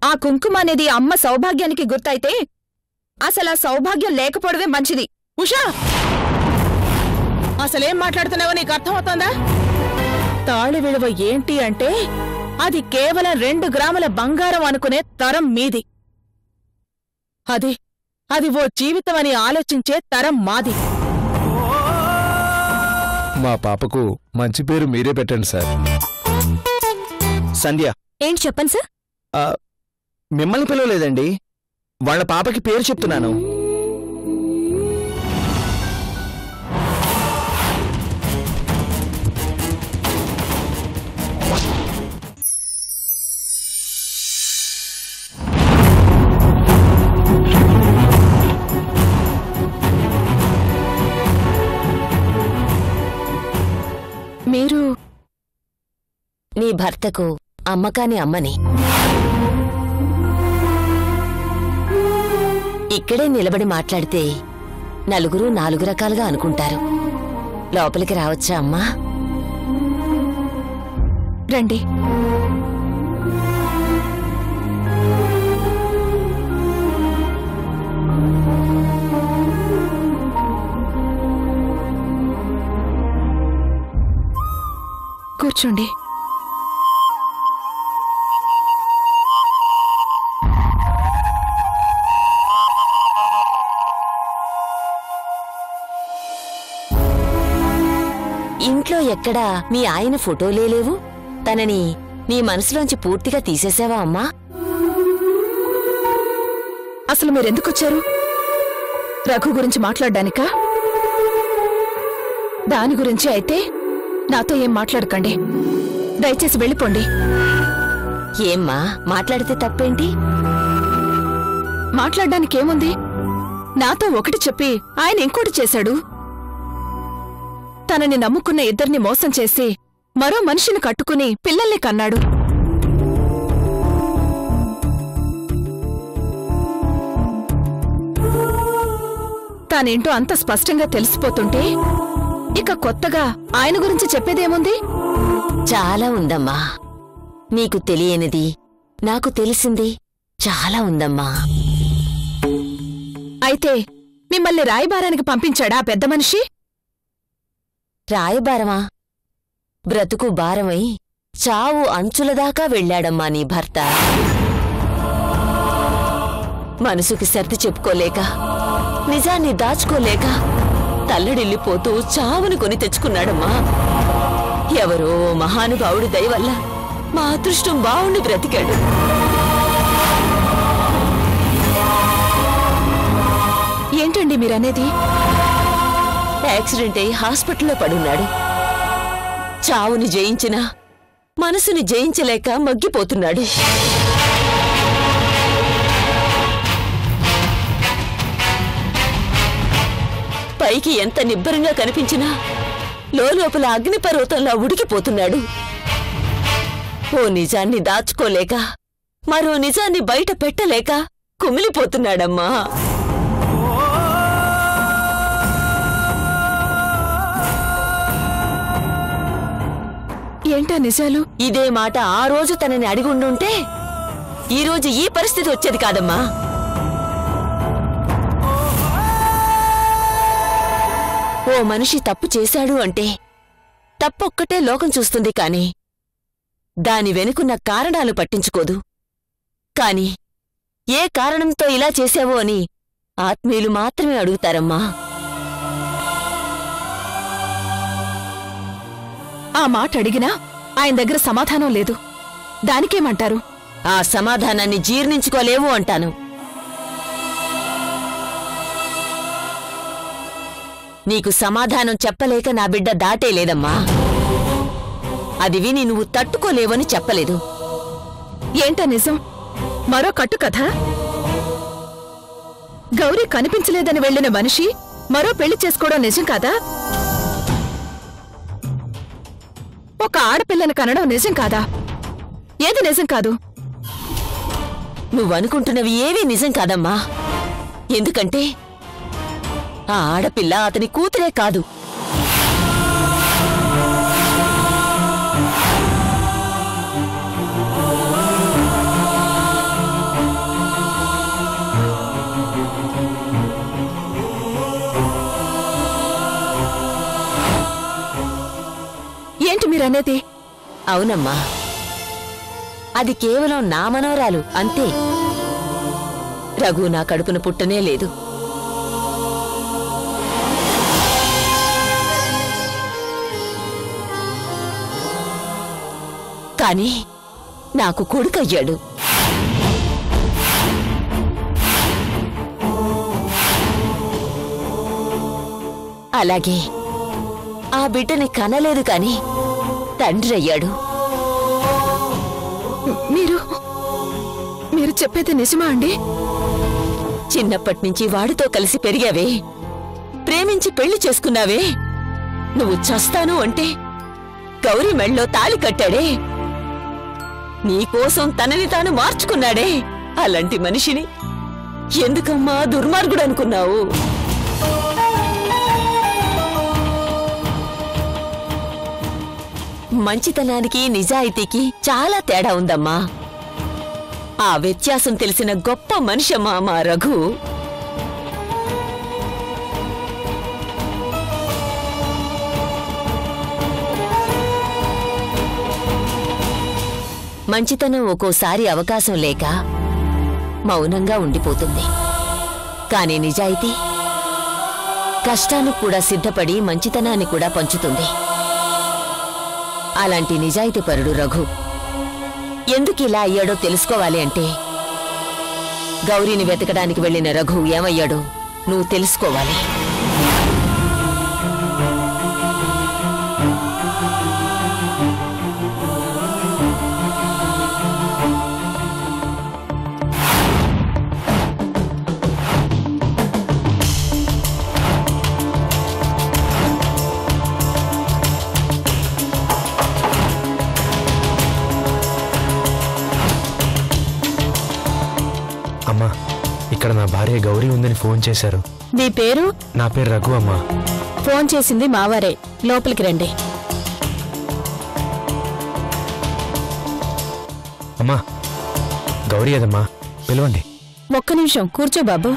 ఆ కుంకుమ అనేది అమ్మ సౌభాగ్యానికి గుర్తయితే అసలు ఆ సౌభాగ్యం లేకపోవడమే మంచిది. ఉషా, అసలేం మాట్లాడుతున్నావో నీకు అర్థమవుతోందా? తాళి విలువ ఏంటి అంటే అది కేవలం 2 గ్రాముల బంగారం అనుకునే తరం మీది. అది ఓ జీవితం అని ఆలోచించే తరం మాది. మా పాపకు మంచి పేరు మీరే పెట్టండి సార్. సంధ్య. ఏంటి చెప్పండి సార్? మిమ్మల్ని పిలవలేదండి, వాళ్ళ పాపకి పేరు చెప్తున్నాను. మీరు నీ భర్తకు అమ్మకాని అమ్మని. ఇక్కడే నిలబడి మాట్లాడితే నలుగురు 4 రకాలుగా అనుకుంటారు. లోపలికి రావచ్చా అమ్మా? రండి. కూర్చోండి. ఇంట్లో ఎక్కడా మీ ఆయన ఫోటోలే లేవు. తనని నీ మనసులోంచి పూర్తిగా తీసేసావా అమ్మా? అసలు మీరెందుకొచ్చారు? రఘు గురించి మాట్లాడ్డానికా? దాని గురించి అయితే నాతో ఏం మాట్లాడకండి. దయచేసి వెళ్ళిపోండి. ఏమ్మా, మాట్లాడితే తప్పేంటి? మాట్లాడ్డానికేముంది? నాతో ఒకటి చెప్పి ఆయన ఇంకోటి చేశాడు. తనని నమ్ముకున్న ఇద్దరిని మోసం చేసి మరో మనిషిని కట్టుకుని పిల్లల్ని కన్నాడు. తానేంటో అంత స్పష్టంగా తెలిసిపోతుంటే ఇక కొత్తగా ఆయన గురించి చెప్పేదేముంది? చాలా ఉందమ్మా. నీకు తెలియనిది నాకు తెలిసింది చాలా ఉందమ్మా. అయితే మిమ్మల్ని రాయబారానికి పంపించాడా ఆ పెద్ద మనిషి? రాయబారమా? బ్రతుకు భారమై చావు అంచులదాకా వెళ్ళాడమ్మా నీ భర్త. మనసుకి సర్ది చెప్పుకోలేక, నిజాన్ని దాచుకోలేక తల్లడిల్లిపోతూ చావుని కొని తెచ్చుకున్నాడమ్మా. ఎవరో మహానుభావుడి దయ వల్ల మా అదృష్టం బావుండి బ్రతికాడు. ఏంటండి మీరనేది? యాక్సిడెంట్ అయి హాస్పిటల్లో పడున్నాడు. చావుని జయించినా మనసుని జయించలేక మగ్గిపోతున్నాడు. పైకి ఎంత నిబ్బరంగా కనిపించినా లోపల అగ్నిపర్వతంలా ఉడికిపోతున్నాడు. ఓ నిజాన్ని దాచుకోలేక మరో నిజాన్ని బయట పెట్టలేక కుమిలిపోతున్నాడమ్మా. ఏంటా నిజాలు? ఇదే మాట ఆ రోజు తనని అడిగుండుంటే ఈరోజు ఈ పరిస్థితి వచ్చేది కాదమ్మా. ఓ మనిషి తప్పు చేశాడు అంటే తప్పొక్కటే లోకం చూస్తుంది కాని దాని వెనుకున్న కారణాలు పట్టించుకోదు. కాని ఏ కారణంతో ఇలా చేశావో అని ఆత్మీయులు మాత్రమే అడుగుతారమ్మా. ఆ మాట అడిగినా ఆయన దగ్గర సమాధానం లేదు. దానికేమంటారు? ఆ సమాధానాన్ని జీర్ణించుకోలేవు అంటాను. నీకు సమాధానం చెప్పలేక నా బిడ్డ దాటేలేదమ్మా. అది విని నువ్వు తట్టుకోలేవని చెప్పలేదు. ఏంటా నిజం? మరో కట్టు కథ? గౌరీ కనిపించలేదని వెళ్లిన మనిషి మరో పెళ్లి చేసుకోవడం నిజం కాదా? ఒక ఆడపిల్లని కనడం నిజం కాదా? ఏది నిజం కాదు? నువ్వనుకుంటున్నవి ఏవీ నిజం కాదమ్మా. ఎందుకంటే ఆ ఆడపిల్ల అతని కూతురే కాదు. మీరనేది? అవునమ్మా, అది కేవలం నా మనవరాలు అంతే. రఘు నా కడుపున పుట్టనే లేదు. కాని నాకు కొడుకయ్యాడు. అలాగే ఆ బిడ్డని కనలేదు కాని తండ్రి అయ్యాడు. మీరు చెప్పేది నిజమా అండి? చిన్నప్పటినుంచి వాడితో కలిసి పెరిగావే, ప్రేమించి పెళ్లి చేసుకున్నావే. నువ్వు చస్తాను అంటే గౌరీ మెళ్ళో తాళి కట్టాడే, నీకోసం తనని తాను మార్చుకున్నాడే. అలాంటి మనిషిని ఎందుకమ్మా దుర్మార్గుడు అనుకున్నావు? మంచితనానికి నిజాయితీకి చాలా తేడా ఉందమ్మా. ఆ వ్యత్యాసం తెలిసిన గొప్ప మనిషమ్మా మా రఘు. మంచితనం ఒక్కోసారి అవకాశం లేక మౌనంగా ఉండిపోతుంది. కాని నిజాయితీ కష్టానికి కూడా సిద్ధపడి మంచితనాన్ని కూడా పంచుతుంది. అలాంటి నిజాయితీపరుడు రఘు. ఎందుకిలా అయ్యాడో తెలుసుకోవాలి అంటే గౌరీని వెతకడానికి వెళ్లిన రఘు ఏమయ్యాడో నువ్వు తెలుసుకోవాలి. అమ్మా, ఇక్కడ నా భార్య గౌరీ ఉందని ఫోన్ చేశారు. నీ పేరు? నా పేరు రఘు అమ్మా. ఫోన్ చేసింది మావారే. లోపలికి రండి. అమ్మా, గౌరీ అదమ్మా, పిలవండి. ఒక్క నిమిషం కూర్చో బాబు.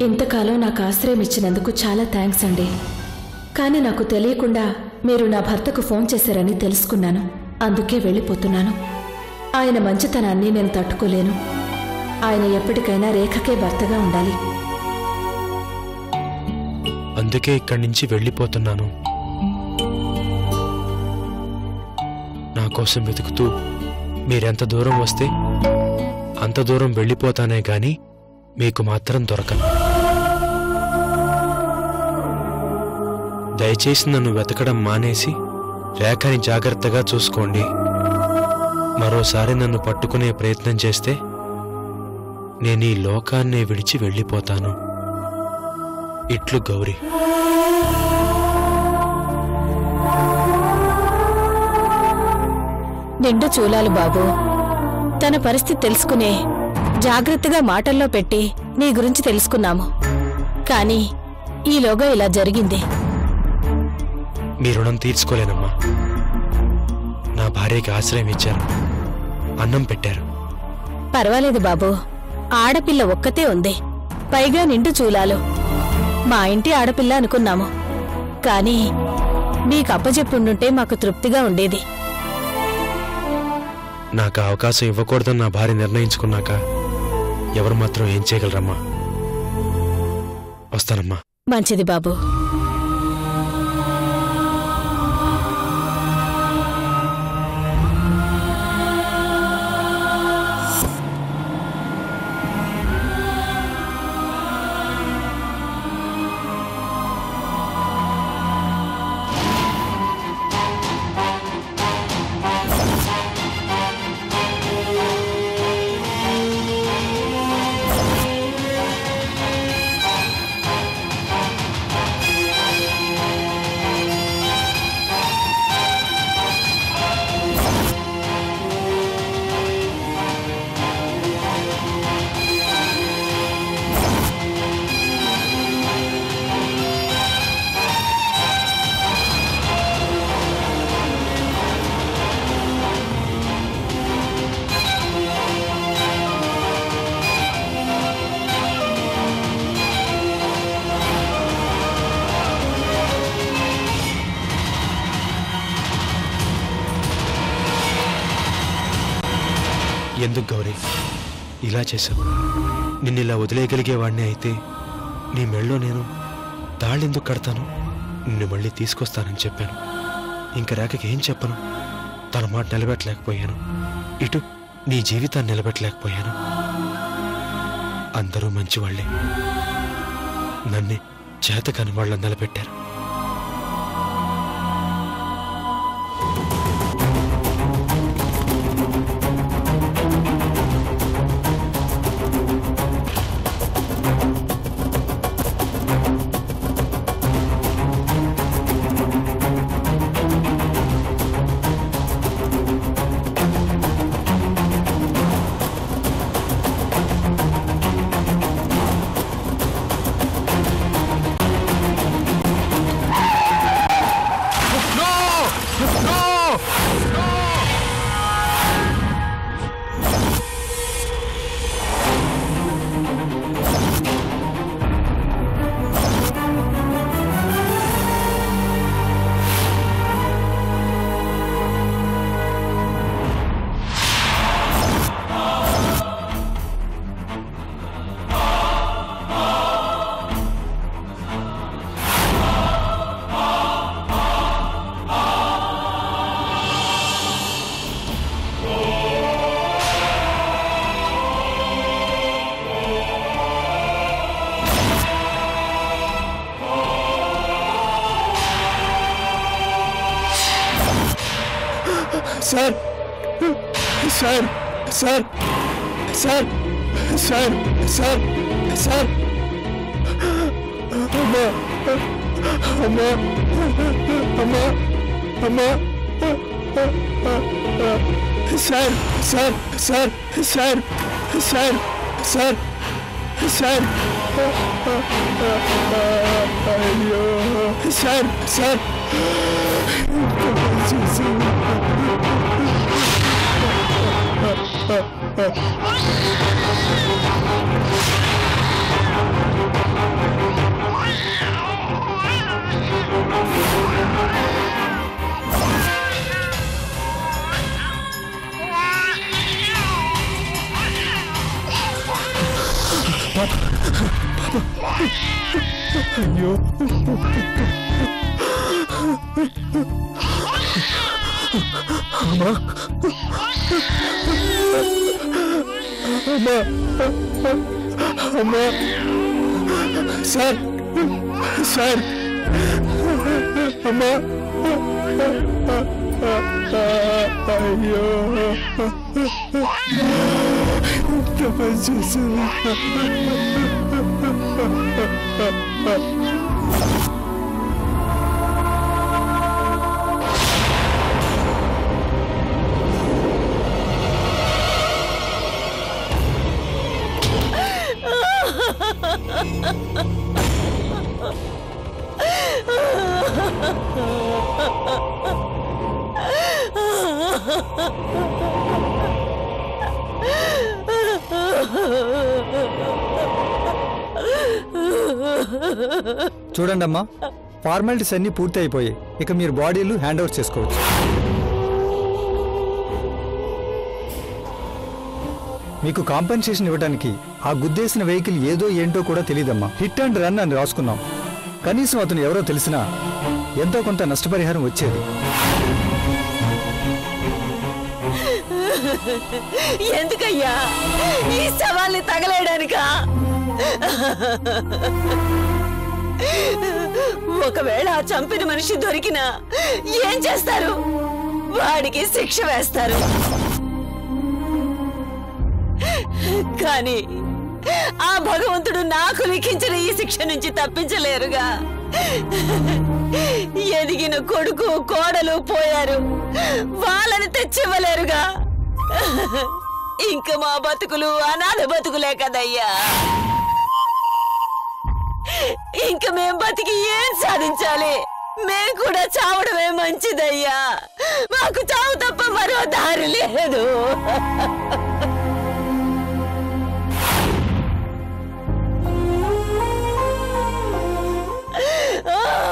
ఇంతకాలం నాకు ఆశ్రయం ఇచ్చినందుకు చాలా థ్యాంక్స్ అండి. కానీ నాకు తెలియకుండా మీరు నా భర్తకు ఫోన్ చేశారని తెలుసుకున్నాను. అందుకే వెళ్ళిపోతున్నాను. ఆయన మంచితనాన్ని నేను తట్టుకోలేను. ఆయన ఎప్పటికైనా రేఖకే భర్తగా ఉండాలి. అందుకే ఇక్కడి నుంచి వెళ్ళిపోతున్నాను. నా కోసం వెతుకుతూ మీరెంత దూరం వస్తే అంత దూరం వెళ్ళిపోతానే గాని మీకు మాత్రం దొరకను. దయచేసి నన్ను వెతకడం మానేసి రేఖని జాగ్రత్తగా చూసుకోండి. మరోసారి నన్ను పట్టుకునే ప్రయత్నం చేస్తే నేను ఈ లోకాన్నే విడిచి వెళ్ళిపోతాను. ఇట్లు గౌరీ. నిండు చూలాలు బాబు. తన పరిస్థితి తెలుసుకునే జాగ్రత్తగా మాటల్లో పెట్టి నీ గురించి తెలుసుకున్నాము. కానీ ఈలోగా ఇలా జరిగింది. మీ రుణం తీర్చుకోలేనమ్మా. నా భార్యకి ఆశ్రయం ఇచ్చారు, అన్నం పెట్టారు. పర్వాలేదు బాబు. ఆడపిల్ల ఒక్కతే ఉంది, పైగా నిండు చూలాలు. మా ఇంటి ఆడపిల్ల అనుకున్నాము. కానీ మీకు అప్పచెప్పుండుంటే మాకు తృప్తిగా ఉండేది. నాకు అవకాశం ఇవ్వకూడదని నా భార్య నిర్ణయించుకున్నాక ఎవరు మాత్రం ఏం చేయగలరమ్మా? వస్తానమ్మా. మంచిది బాబు. ఎందుకు గౌరీ ఇలా చేశావు? నిన్నిలా వదిలేయగలిగేవాడిని అయితే నీ మెళ్ళో నేను తాళ్ళెందుకు కడతాను? నిన్ను మళ్ళీ తీసుకొస్తానని చెప్పాను. ఇంక రేఖకి ఏం చెప్పను? తన మాట నిలబెట్టలేకపోయాను, ఇటు నీ జీవితాన్ని నిలబెట్టలేకపోయాను. అందరూ మంచివాళ్లే, నన్నే చేతకాని వాళ్ళని నిలబెట్టారు. Sir sir sir sir sir sir sir అమ్మా అమ్మా అమ్మా అమ్మా sir sir sir sir sir sir sir అయ్యో సార్ సార్ అయ్యో అమ్మా అమ్మా అమ్మా సార్ సార్ అమ్మా అయ్యో చేశాను. చూడండి అమ్మా, ఫార్మాలిటీస్ అన్ని పూర్తి అయిపోయాయి. ఇక మీరు బాడీలు హ్యాండ్ ఓవర్ చేసుకోవచ్చు. మీకు కాంపెన్సేషన్ ఇవ్వడానికి ఆ గుద్దేసిన వెహికల్ ఏదో ఏంటో కూడా తెలియదమ్మా. హిట్ అండ్ రన్ అని రాసుకున్నాం. కనీసం అతను ఎవరో తెలిసినా ఎంతో కొంత నష్టపరిహారం వచ్చేది. ఎందుకయ్యా ఈ సవాల్ని తగలేయడానికా? ఒకవేళ ఆ చంపిన మనిషి దొరికినా ఏం చేస్తారు? వాడికి శిక్ష వేస్తారు. కానీ ఆ భగవంతుడు నాకు లిఖించిన ఈ శిక్ష నుంచి తప్పించలేరుగా. ఎదిగిన కొడుకు కోడలు పోయారు, వాళ్ళని తెచ్చివ్వలేరుగా. ఇంక మా బతుకులు అనాథ బతుకులే కదయ్యా. ఇంక మేం బతికి ఏం సాధించాలి? మేం కూడా చావడమే మంచిదయ్యా. మాకు చావు తప్ప మరో దారి లేదు.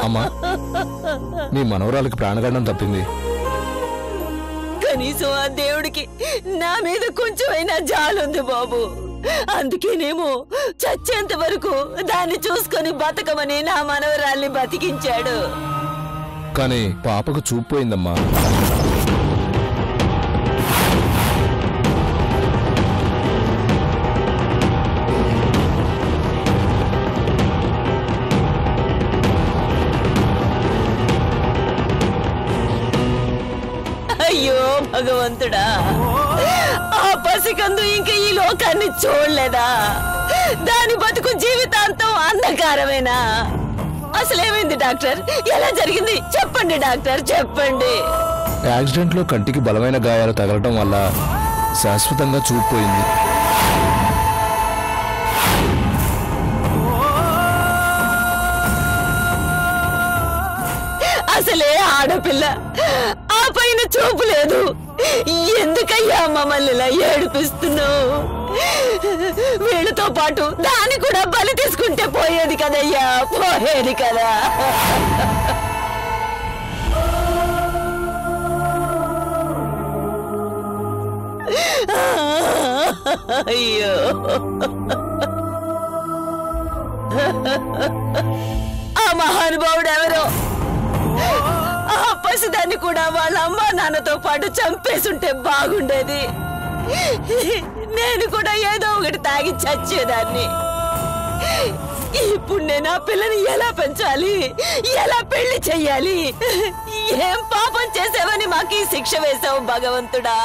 అమ్మా, మీ మనవరాలకి ప్రాణగండం తప్పింది. కనీసం ఆ దేవుడికి నా మీద కొంచెమైనా జాలుంది బాబు. అందుకేనేమో చచ్చేంత వరకు దాన్ని చూసుకొని బతకమని నా మనవరాల్ని బతికించాడు. కానీ పాపకు చూపోయిందమ్మా. అయ్యో భగవంతుడా, ఆ పసికందు ఇంక ఈ లోకాన్ని చూడలేదా? దాని బతుకు జీవితాంతం అంధకారమేనా? అసలేమైంది డాక్టర్? ఎలా జరిగింది చెప్పండి డాక్టర్, చెప్పండి. యాక్సిడెంట్ లో కంటికి బలమైన గాయాలు తగలటం వల్ల శాశ్వతంగా చూపుపోయింది. అసలే ఆడపిల్ల, ఆ పైన చూపు లేదు. ఎందుకయ్యా మమ్మల్ని ఇలా ఏడిపిస్తున్నావు? వీళ్ళతో పాటు దాన్ని కూడా బలి తీసుకుంటే పోయేది కదయ్యా, పోయేది కదా. అయ్యో, ఆ మహానుభావుడు ఎవరో ఆ పసిదాన్ని కూడా వాళ్ళ అమ్మా నాన్నతో పాటు చంపేసుంటే బాగుండేది. నేను కూడా ఏదో ఒకటి తాగి చచ్చేదాన్ని. ఇప్పుడు నేను ఆ పిల్లని ఎలా పెంచాలి, ఎలా పెళ్లి చెయ్యాలి? ఏం పాపం చేసావని మాకు ఈ శిక్ష వేశావు భగవంతుడా?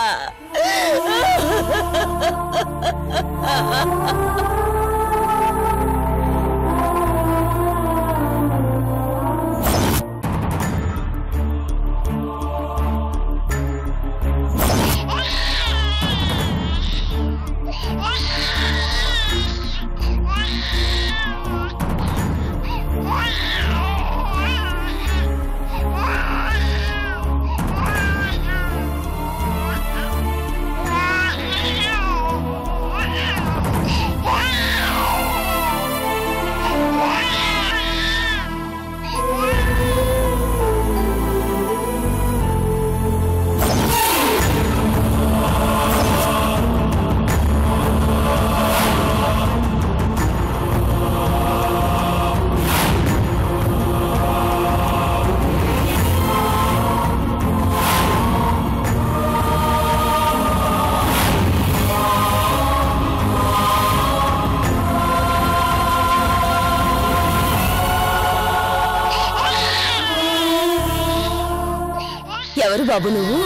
ఎవరు బాబు నువ్వు?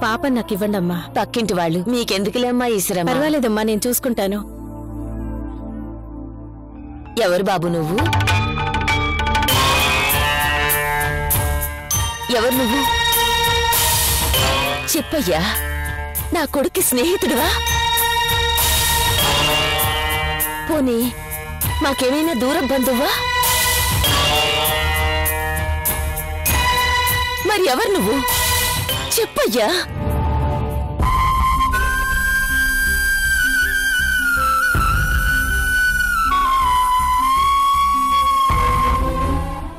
పాప నాకివ్వండమ్మా. పక్కింటి వాళ్ళు. మీకెందుకులేమ్మా ఈ శ్రమ? పర్వాలేదమ్మా, నేను చూసుకుంటాను. ఎవరు బాబు నువ్వు? ఎవరు నువ్వు? చెప్పయ్యా, నా కొడుక్కి స్నేహితుడువా? పోనీ మాకేమైనా దూరం బంధువా? మరి ఎవరు నువ్వు? చెప్పయ్యా.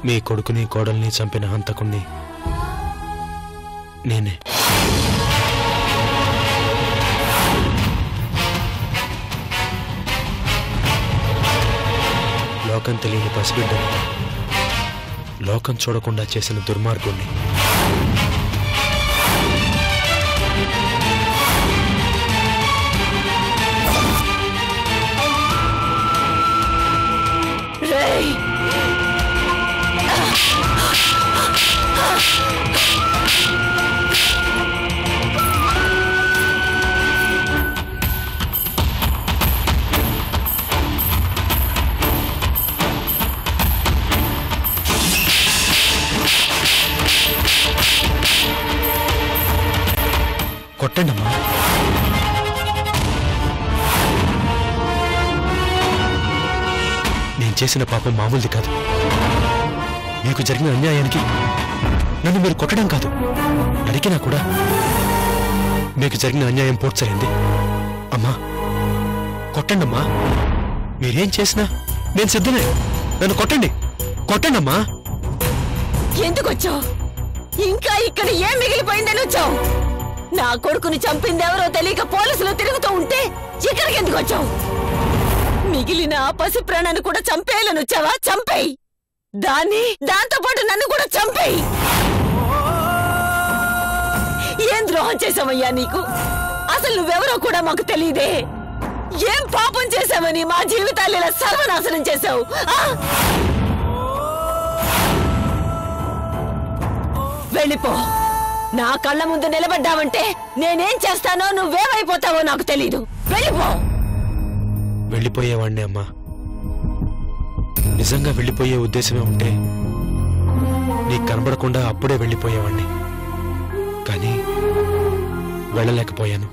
మీ కొడుకుని కోడల్ని చంపిన హంతకుణ్ణి నేనే. లోకం తెలియని పసిబిడ్డని లోకం చూడకుండా చేసిన దుర్మార్గుణ్ణి. కొట్టండమ్మా. నేను చేసిన పాపం మామూలుది కాదు. మీకు జరిగిన అన్యాయానికి నన్ను మీరు కొట్టడం కాదు, నరికినా కూడా మీకు జరిగిన అన్యాయం పూడ్చలేంది. అమ్మా కొట్టండమ్మా. మీరేం చేసినా నేను సిద్ధమే. నన్ను కొట్టండి, కొట్టండమ్మా. ఎందుకు వచ్చావు? ఇంకా ఇక్కడ ఏం మిగిలిపోయిందని వచ్చావు? నా కొడుకుని చంపిందెవరో తెలియక పోలీసులు తిరుగుతూ ఉంటే ఇక్కడికి ఎందుకు వచ్చావు? మిగిలిన ఆ పసి ప్రాణాన్ని కూడా చంపేయాలని వచ్చావా? చంపేయి. దాంతో పాటు నన్ను కూడా చంపేయి. ఏం ద్రోహం చేశావయ్యా నీకు? అసలు నువ్వెవరో కూడా మాకు తెలియదే. ఏం పాపం చేశావని మా జీవితాలు ఇలా సర్వనాశనం చేశావు? వెళ్ళిపో. నా కళ్ళ ముందు నిలబడ్డావంటే నేనేం చేస్తానో నువ్వేమైపోతావో నాకు తెలీదు. వెళ్ళిపో. వెళ్ళిపోయేవాణ్ణి అమ్మా. నిజంగా వెళ్ళిపోయే ఉద్దేశమే ఉంటే నీకు కనబడకుండా అప్పుడే వెళ్ళిపోయేవాణ్ణి. కానీ వెళ్ళలేకపోయాను.